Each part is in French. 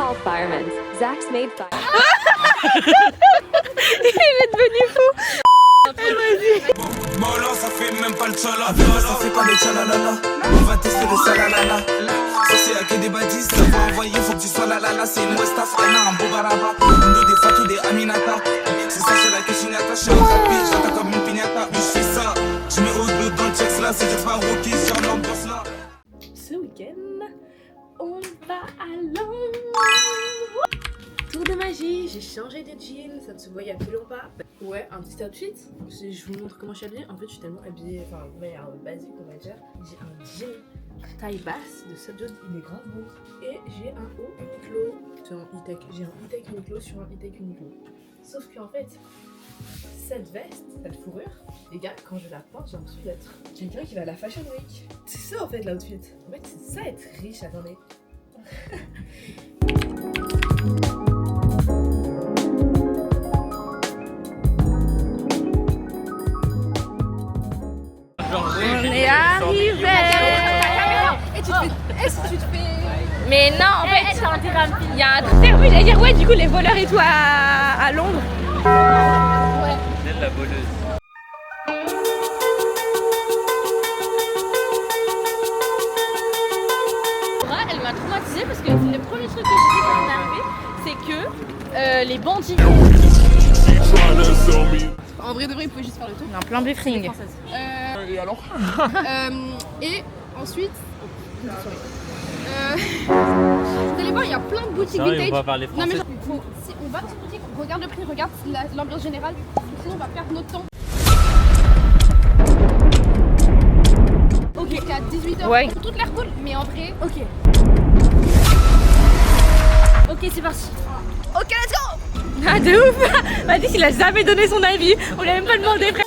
call firemen. Zach's made fire. Il est devenu fou. Molo, ça fait même pas le tchala. Ça fait pas le tchalalala. On va tester le salalala. Ça c'est à que des baptistes. Ça va envoyer, faut que tu sois la la la. C'est une Westaf, elle a un beau baraba. Nous des Fatou, des Aminata. C'est ça, c'est la Keshinata. Je suis en rapide, j'attends comme une pignata. Je fais ça, je mets au bleu dans le checks là. C'est juste pas rookie, sur l'ambiance là. Ce week-end, on va à Londres. Tour de magie, j'ai changé de jean, ça ne se voyait absolument pas. Ouais, un petit outfit. Je vous montre comment je suis habillée. En fait, je suis tellement habillée, enfin, ouais, basique, on va dire. J'ai un jean taille basse de Subjot, il est grave beau. Et j'ai un haut Uniqlo sur un e-tech. J'ai un e-tech Uniqlo sur un e-tech Uniqlo. Sauf qu'en fait, cette veste, cette fourrure, les gars, quand je la porte, j'ai l'impression d'être quelqu'un qui va à la Fashion Week. C'est ça en fait l'outfit. En fait, c'est ça être riche, attendez. On est arrivé. Est-ce que tu te fais... Mais non, en fait, il y a un truc. Oui, j'allais dire, ouais, du coup, les voleurs et tout à Londres. Ouais. C'est la voleuse. Elle m'a traumatisée parce que le premier truc que j'ai dit quand on est arrivé, c'est que les bandits. En vrai de vrai, ils pouvaient juste faire le tour. Un plan briefing. Et alors et ensuite, vous allez voir, il y a plein de boutiques vintage. On va parler français. Non mais genre, si on va dans cette boutique, regarde le prix, regarde l'ambiance générale. Sinon on va perdre notre temps. Ok. Jusqu'à 18h. Ouais. Toutes l'air cool, mais en vrai, ok. Ok, c'est parti. Ok, let's go. Ah, de ouf. Mathis, il a jamais donné son avis. On lui a même pas demandé, frère.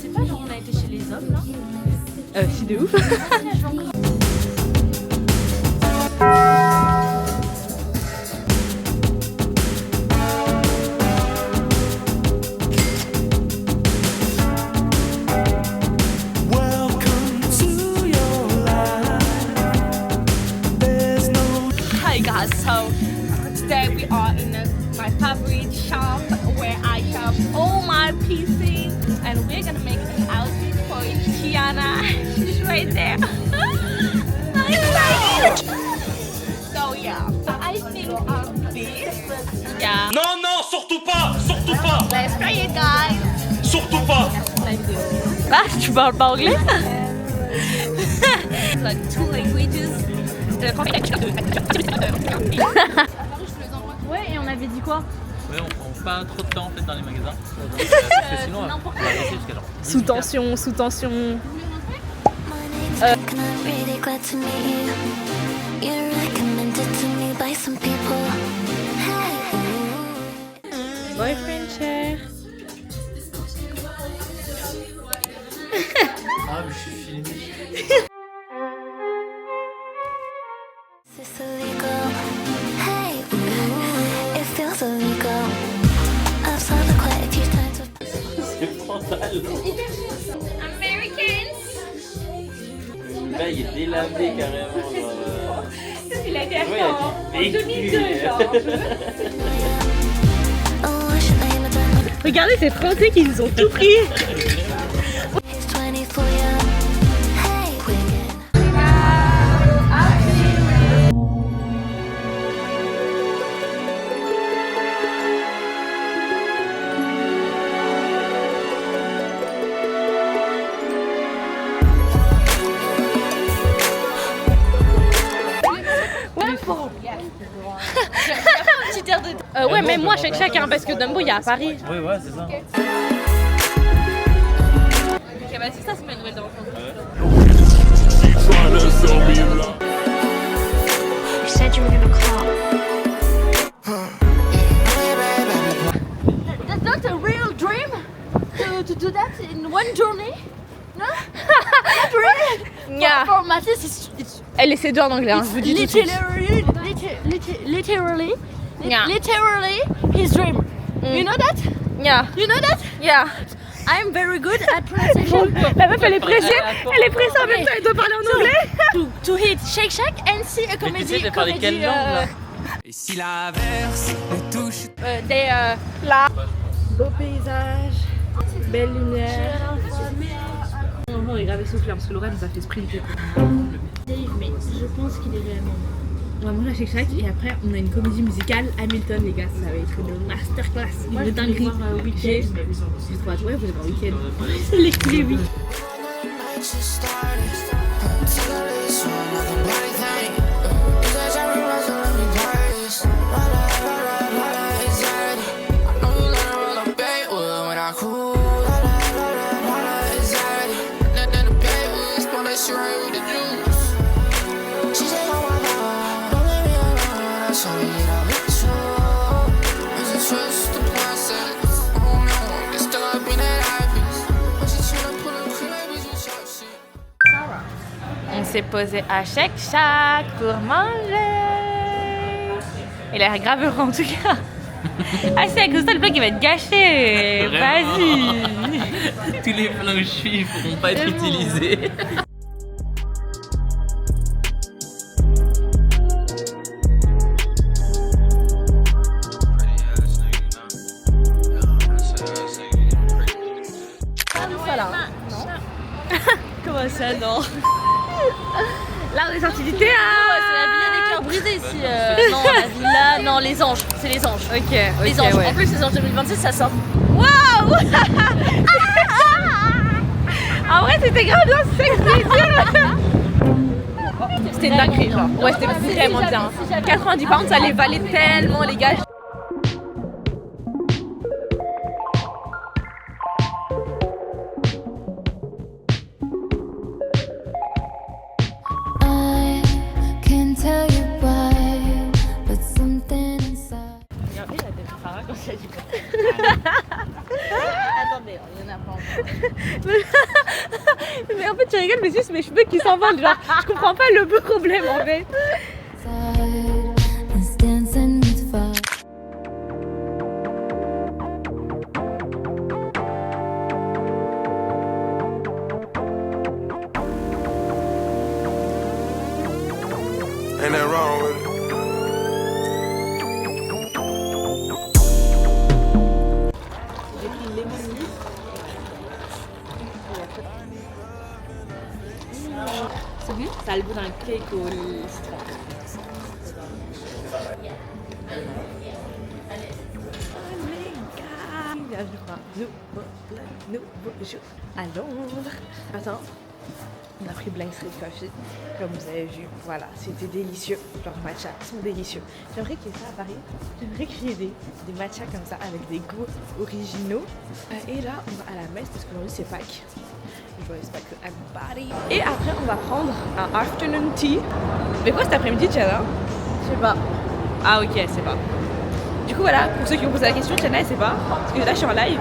C'est pas genre on a été chez les hommes là. Si, de ouf. Hi guys, so today we are in my favorite shop where I shop all my pieces and we're gonna make an outfit for Kiana. She's right there. I like it. So yeah, I think of this. Yeah. Non, non, surtout pas, surtout pas, Let's try it guys. surtout pas. Ah, tu parles pas anglais? Like two languages. Ouais, et on avait dit quoi? Ouais, on prend pas trop de temps en fait dans les magasins. Parce que sinon, on va rester jusqu'à genre. Sous tension, sous tension. Really glad to meet you. You're recommended to me by some people. Hey. Boyfriend chair. Ah, mais je suis filmé. Is this illegal? Hey. It feels illegal. I've saw it quite a few times. C'est frontal. Americans. Là, il est délavé carrément. Genre, Il a été ouais, acheté en il a dit 2002, genre. Oh, I should aim a diamond. Regardez ces Français qui nous ont tout pris. He's 24 young. Hey. Wicked. Ouais, mais moi, chacun, parce que Dumbo, il y a à Paris. Oui, ouais, c'est ça. Ok, bah c'est ça, c'est ma nouvelle de rencontre. You said you were gonna call. That's not a real dream to do that in one journey. No? Not really. Yeah. For Mathis, it's Elle essaie deux en anglais, hein, je vous dis tout de suite. literally, Yeah. literally his dream. You know that? Yeah. You know that? Yeah. I'm very good at pronunciation. La meuf elle est pressée en même temps, elle doit parler en anglais. To hit Shake Shack and see a Mais tu comedy. sais, t'as parlé quelle langue là? Et si l'averse me touche. Beau paysage, belle lumière. On est grave essoufflé parce que Laura nous a fait sprinter. Mais je pense qu'il est réellement. On va manger à Shake Shack et après on a une comédie musicale Hamilton les gars, ça va être une masterclass, une dinguerie. J'ai trop hâte, ouais vous allez voir Weekend. C'est les oui. On s'est posé à Shake Shack pour manger. Il a l'air grave heureux en tout cas. Ah c'est à cause de ça le vlog il va être gâché. Vas-y. Tous les plans que je suis pourront pas être utilisés. Comment ça non? Là on est sorti du théâtre. C'est la villa des cœurs brisés ici. Non la villa, non les anges, c'est les anges. Ok, Les anges. En plus les anges 2026 ça sort. Waouh. En vrai c'était grave bien, c'est ça que je voulais dire. C'était une dinguerie genre. Ouais c'était vraiment bien. 90 pounds ça les valait tellement les gars. I can tell you why, but something inside. Regardez la tête de Sarah quand il y a du côté. Attendez, il y en a pas encore. Mais en fait tu rigoles mais juste mes cheveux qui s'envolent genre. Je comprends pas le problème en fait. It's dancing with fire. Ain't that wrong with it? C'est bon. Ça a le goût d'un cake au citron. Nouveau jour à Londres. Attends, on a pris Blank Street Coffee, comme vous avez vu. Voilà, c'était délicieux. Leurs matchas sont délicieux. J'aimerais qu'il y ait ça à Paris. J'aimerais qu'il y ait des matchas comme ça avec des goûts originaux. Et là, on va à la messe parce qu'aujourd'hui c'est Pâques. Joyeux Pâques to everybody. Et après, on va prendre un afternoon tea. Mais quoi cet après-midi, Tiana? Je sais pas. Ah ok, c'est pas. Du coup voilà, pour ceux qui ont posé la question, Tiana elle sait pas, parce que là je suis en live.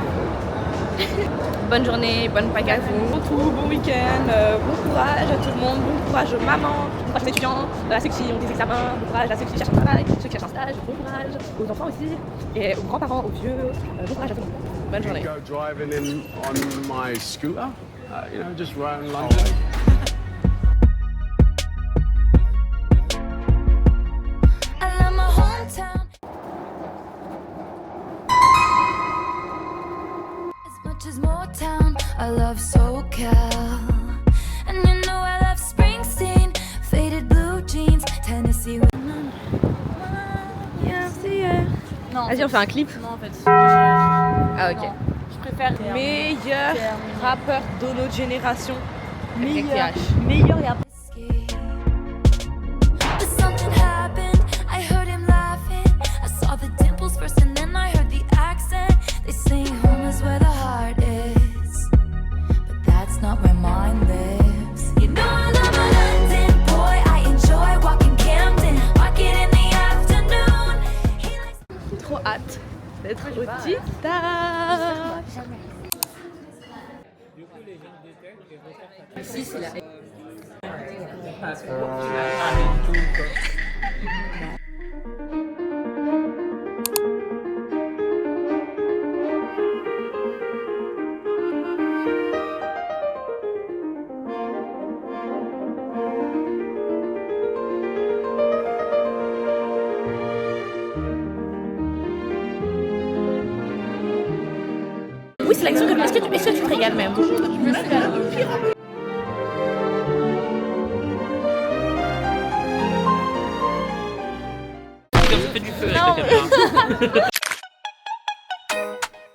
Bonne journée, bonne Pâques à vous, bon tout, bon week-end, bon courage à tout le monde, bon courage aux mamans, bon courage aux étudiants, à ceux qui ont des examens, bon courage à ceux qui cherchent un travail, ceux qui cherchent un stage, bon courage aux enfants aussi, et aux grands-parents, aux vieux, bon courage à tout le monde. Bonne journée. Go driving in on my scooter, you know, just around London. I love my hometown as much as Motown. I love SoCal, and you know I love Springsteen, faded blue jeans, Tennessee. Non. Vas-y, on fait un clip. Non en fait. Ah ok. Je préfère. Meilleur rappeur de notre génération. Meilleur. Meilleur et après. But something happened. I heard him laughing. I saw the dimples first, and then I heard the accent. They say home is where the heart is, but that's not where mine lives. You know I love a London boy. I enjoy walking Camden, walking in the afternoon. He likes Trop hâte d'être au Tita. Ici c'est la.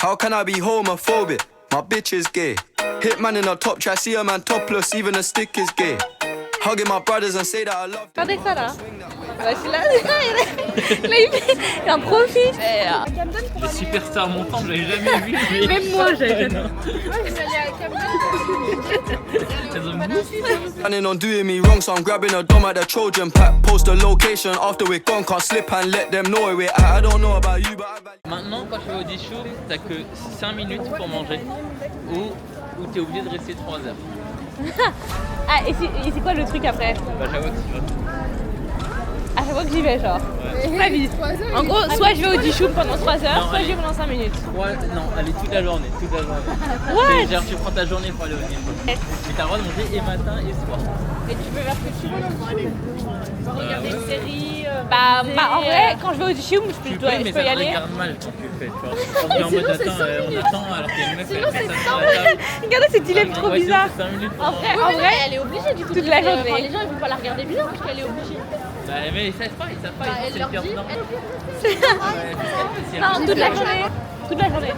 How can I be homophobic? My bitch is gay. Hitman in a top try, see a man topless, even a stick is gay. Hugging my brothers and say that I love them. Regardez ça là. Bah, c'est là, il en profite. Les superstars montantes, j'avais jamais vu. Mais... Même moi, j'avais jamais. Planning on doing me wrong, so I'm grabbing a dom at the Trojan pack. Post the location after we're gone, can't slip and let them know where we're at. I don't know about you, but I value. Maintenant, quand je vais au Dishoom, t'as que 5 minutes pour manger. Ou t'es obligé de rester 3 heures. Ah, et c'est quoi le truc après? Bah, j'avoue que tu vas. À chaque fois que j'y vais, genre. C'est ma vie. En gros, soit je vais au Dishoom pendant 3 heures, soit j'y vais pendant 5 minutes. Non, allez, toute la journée. Ouais. Genre, tu prends ta journée pour aller au Dishoom. Mais t'as le droit de manger et matin et soir. Et tu peux faire ce que tu veux. Regarder une série. Bah, en vrai, quand je vais au Dishoom, je peux y aller. Mais ça te regarde mal quand tu le fais, tu vois. On est en mode attends, on attend alors qu'il y a une meuf qui fait ça sur la table. Regardez ce dilemme trop bizarre. En vrai, elle est obligée du coup. Toute la journée. Enfin, les gens ils vont pas la regarder bizarre parce qu'elle est obligée. Bah, mais ils savent pas, c'est le cœur dedans. Non, toute la journée. Toute la journée.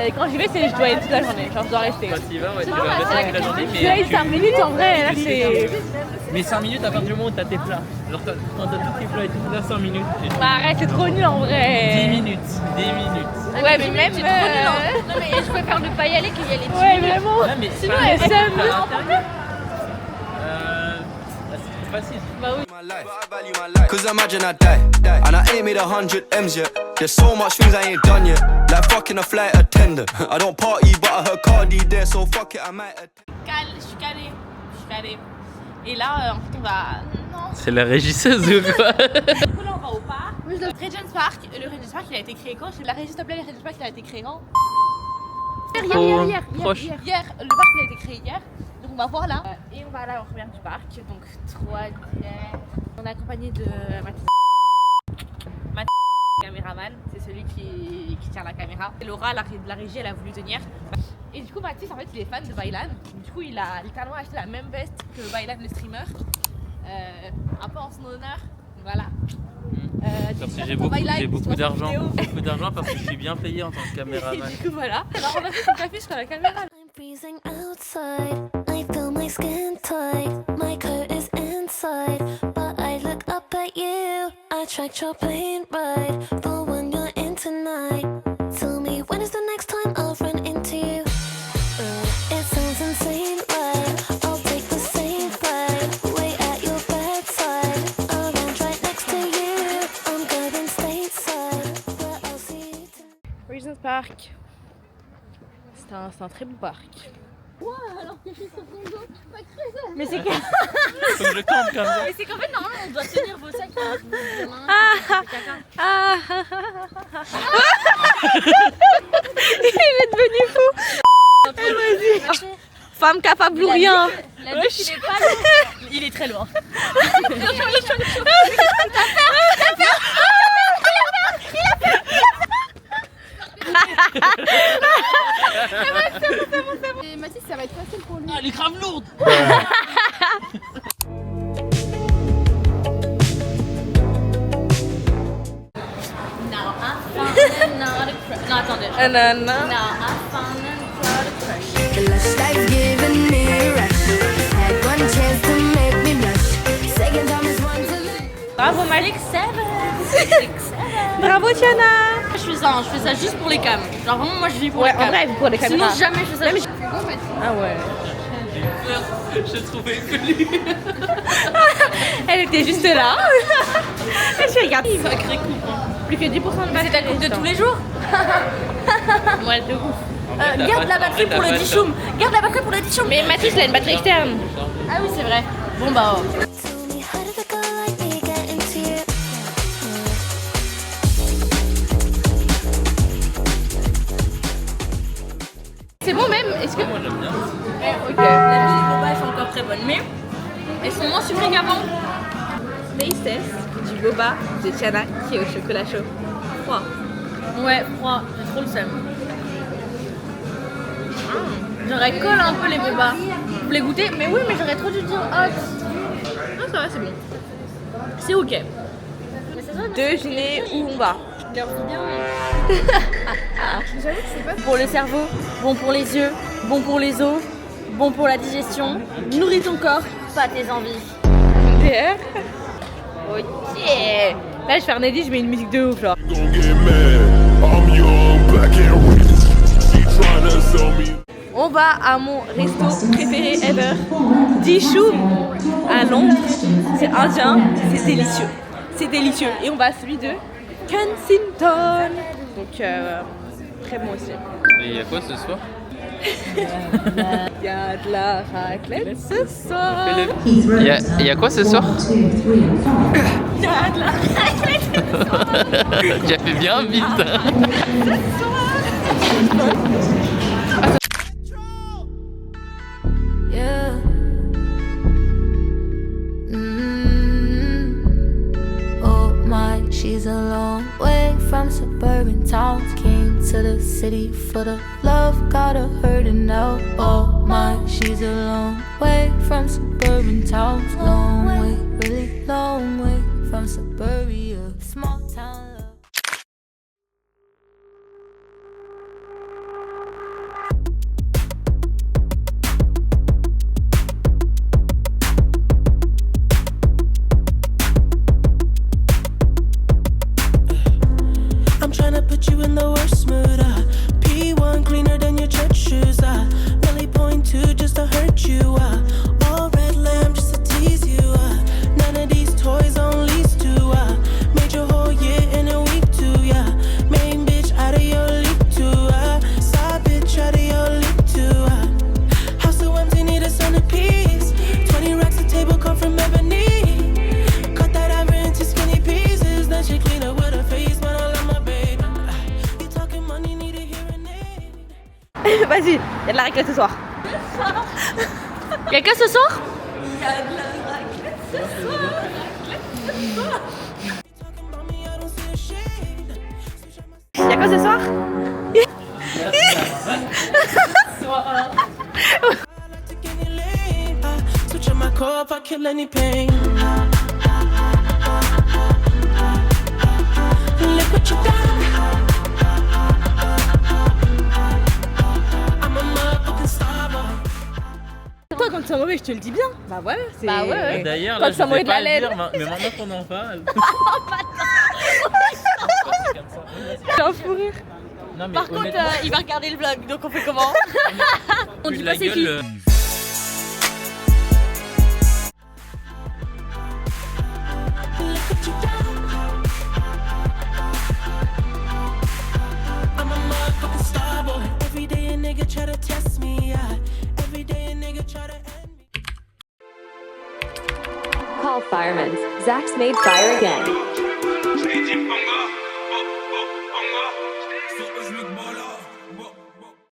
Et quand j'y vais, je dois être toute la journée. Genre, je dois rester. Quand tu y vas, ouais, tu vas rester toute la journée. Tu as 5 minutes en vrai, là c'est. Mais 5 minutes à partir du moment où t'as tes plats. Genre, quand t'as tous tes plats et tout, là 5 minutes. Bah, arrête, c'est trop nul en vrai. 10 minutes. 10 minutes. Ouais, mais même. Non mais je préfère ne pas y aller qu'il y aller. Ouais, vraiment. Là, mais Sinon, elle s'aime. c'est facile. Bah oui. Cause imagine I die, and I ain't made 100 M's yet. There's so much things I ain't done yet. Like fucking a flight attendant. I don't party, but I heard Cardi there, so fuck it, I might. Je suis calée. Et là, en fait, on va. Non. C'est la régisseuse ou quoi? Du coup, là, on va au parc. Regent's Park. Le Regent's Park, il a été créé quand? La régie, s'il te plaît, le Regent's Park, il a été créé quand? Hier. Proche. Hier. Le parc, il a été créé hier. Donc, on va voir là. Et on va à la première du parc. Donc, 3 direct. On est accompagné de Mathis, caméraman. C'est celui qui tient la caméra. Et Laura, la régie, elle a voulu tenir. Et du coup, Mathis, en fait, il est fan de Bailan. Du coup, il a littéralement acheté la même veste que Bailan, le streamer. Un peu en son honneur. Voilà. Parce que j'ai beaucoup d'argent parce que je suis bien payé en tant que caméraman. Et du coup, voilà. Alors, on a fait son café sur la caméra. I'm freezing outside. I feel my skin tight. My coat is inside. But I look up at you. I tracked your plane ride for when you're in tonight. Tell me when is the next time I'll run into you? It sounds insane, right? I'll take the same flight. Wait at your bedside. I'll land right next to you. I'm going stateside. But I'll see you tonight. Regent's Park. C'est un très beau parc. Alors que je suis sur ton dos, pas créé ça. Mais c'est que... Faut que je campe comme ça. Mais c'est qu'en fait normalement on doit tenir vos sacs. Il est devenu fou. Vas-y. Femme capable ou rien. La douche il est pas loin. Il est très loin. Et Mathis ça va être facile pour lui. Ah, elle est grave lourde. Now I found another crush. Non attendez. Non. Now I found another crush. The lush life's giving me a rush. Had one chance to make me blush. Second time is one to lose. Bravo Malik. 7. Bravo Tiana. Je fais ça juste pour les cams. Genre vraiment moi je vis pour Ouais, les cams. en vrai, pour les caméras. Sinon jamais je fais ça. Ah ouais. Je trouvais que lui. Elle était juste là. Elle se regarde. Sacré coup. Plus que 10% de batterie. C'est ta coupe de tous les jours. Ouais, de ouf. Garde la batterie pour le Dishoom. Garde la batterie pour le Dishoom. Mais Mathis, il a une batterie externe. Ah oui c'est vrai. Bon bah oh. Tell me how did a girl like me get into you? C'est bon même. Est-ce que Moi j'aime bien. ok. La vie des boba sont encore très bonnes mais elles sont moins sucrées qu'avant. Taste test du boba de Tiana qui est au chocolat chaud. Froid. Ouais froid. J'ai trop le seum. J'aurais collé un peu les bobas. Vous voulez goûter? Mais oui mais j'aurais trop dû dire hot. Non, ça va, c'est bon. C'est ok. Mais déjeuner où on va. Pour le cerveau, bon pour les yeux, bon pour les os, bon pour la digestion. Nourris ton corps, pas tes envies. DR. Ok. Là, je fais un edit, je mets une musique de ouf, genre. On va à mon resto préféré ever, Dishu, à Londres. C'est indien, c'est délicieux. C'est délicieux. Et on va à celui de Kensington. Donc, très bon aussi. Et il y a quoi ce soir? Il y a de la raclette ce soir. Il y a quoi ce soir? Il y a de la raclette ce soir. J'ai fait bien vite. Yeah. Oh my, she's a long way from suburban towns. Came to the city for the love, got her hurting now. Oh my, she's a long way from suburban towns. Long way, really long way from suburbia. Small town love. I'm tryna put you in the worst mood. P1 cleaner than your church shoes. Really point to just to hurt you. All red lamb just to tease you. None of these toys on lease to. Made your whole year in a week too. Yeah, main bitch out of your league too. Side bitch out of your league too. House so empty, need a centerpiece. 20 racks a table come from ebony. Cut that ever into skinny pieces. Then she clean up with her face, but I love my baby. You talking money, need a hearing aid. Vas-y, il y a de la raclette ce soir. Il y a que ce soir? Talking about me, I don't see a shade. Il y a quoi ce soir? I like to get in lane. Switch on my core if I kill any pain. Look what you done. I'm a motherfucking star boy. Toi, quand tu es mauvais, je te le dis bien. Bah voilà, c'est. Bah ouais. D'ailleurs, Quand là, tu je as mangé sais de la pas le laine. dire, mais maintenant qu'on en parle. J'ai un fou rire. Non, mais Par contre, honnêtement, il va regarder le vlog, donc on fait comment? On vu dit de pas la c'est qui. gueule. Look what you done. I'm a motherfucking star boy. Every day a nigga try to test me. Yeah. Every day a nigga try to end me. Call firemen. Zach's made fire again. Say Jim Bongo.